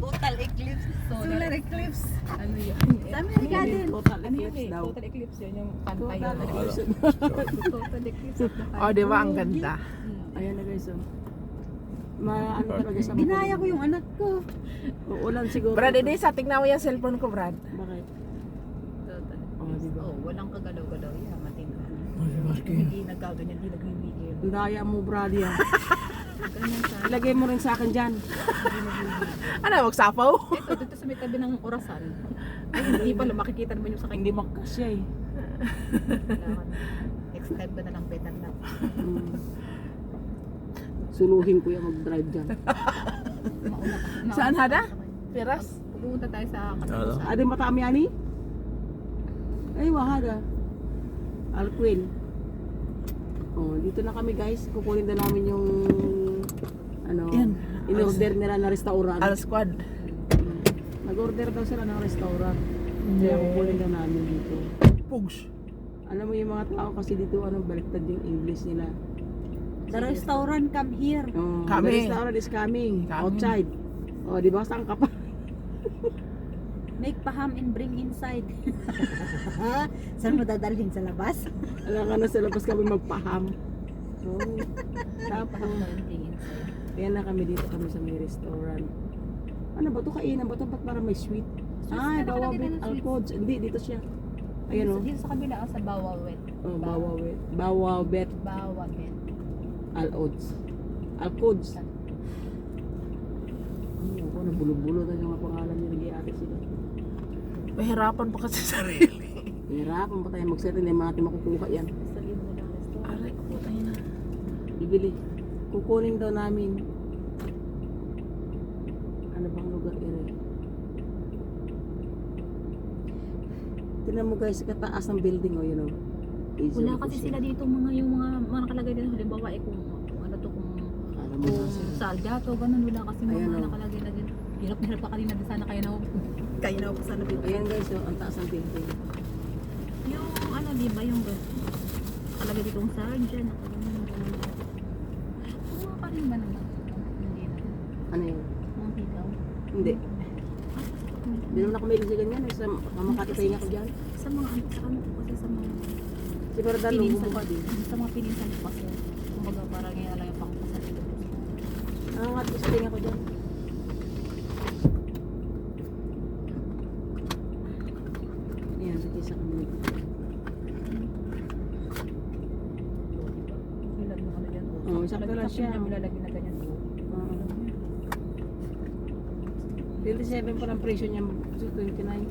Total eclipse. Solar eclipse. Ano yun? Sa Amerika din. Total Ano yun eclipse eh? daw. Total eclipse yun. Yung kanta Total yun. eclipse. Total eclipse of the Oh, di ba? Ang ganda. Ayan na guys, oh. Ano talaga sa Binaya ko yung anak ko. Uulan siguro. Brad, hindi sa tingnan mo yung cellphone ko, Brad. Bakit? Total Oh, eclipse. diba? Oh, walang kagalaw-galaw. Yeah, matino. Hindi nagkaganyan, hindi nagmimigil. Ang daya mo, Brad, yan. Ganyan sa... Ilagay mo rin sa akin dyan. Ano, magsapaw? Ito, dito sa may tabi ng orasan. Ay, hindi pala makikita naman yung sa Hindi makasya eh. kailangan. Next time ba na lang better na. Suluhin ko yung mag-drive dyan. Mauna ka. Saan, Hada? Piras? Pupunta tayo sa Ano? Adi matami ani? Ay, wahada. Alquin. Oh, dito na kami guys. Kukunin na namin yung ano, Yan. in-order nila na restaurant. Al squad. Nag-order daw sila ng restaurant. Kaya kukunin na namin dito. Pugs. Alam mo yung mga tao kasi dito anong baliktad yung English nila. The restaurant come here. Oh, Coming. the restaurant is coming. Outside. Oh, di ba? Saan ka pa? Make paham and bring inside. Saan mo dadalhin sa labas? Alam ka na sa labas kami magpaham. So, tapos, ayan na kami dito kami sa may restaurant. Ano ba to? Kainan ba to? Ba't parang may sweet? Ah, nakalagay bawabit, na ng sweets. alcohols. Hindi, dito siya. Ayan o. Dito sa kabila, sa Bawawet. Oh, bawabit. Bawabet, Bawawet. al-odds. Alcohols. Ano ko, nabulo-bulo na yung mga pangalan niya. Nag-iari sila. Mahirapan pa kasi sa sarili. Hirapan pa tayo mag-set. Hindi natin makukuha yan. Sa libo na lang restaurant. Aray ko, tayo na. Bibili. Kukunin daw namin. Ano bang lugar ere? Tingnan mo guys, sa kataas ng building oh, you know. Wala kasi sila dito yung mga nakalagay din halimbawa kung ano to kung Alam mo na sila. saldato ganun wala kasi Ayan, mga oh. nakalagay na din. Hirap na hirap pa kanina din sana kaya na ako sana dito. Ayan guys, oh, ang taas ng building. Yung ano di ba yung nakalagay dito yung sergeant ganun. Kuha pa rin ba naman? Hindi na. Ano yun? Mga hitaw. Hindi. Hindi naman ako mahilig sa ganyan. Sa mamakatipahinga ko dyan. Sa mga sa ano kasi sa mga Si Bardal, pininsan bumuka din. sa mga pininsan ko kasi kumbaga parang ngayon lang yung pangkasan dito. Nangangat ko sa tinga ko dyan. Ayan, sa kisa kami. Ilan mo ano yan? Oo, sakto lang siya. Nilalagay na ganyan. 27 pa lang presyo niya. So, 29.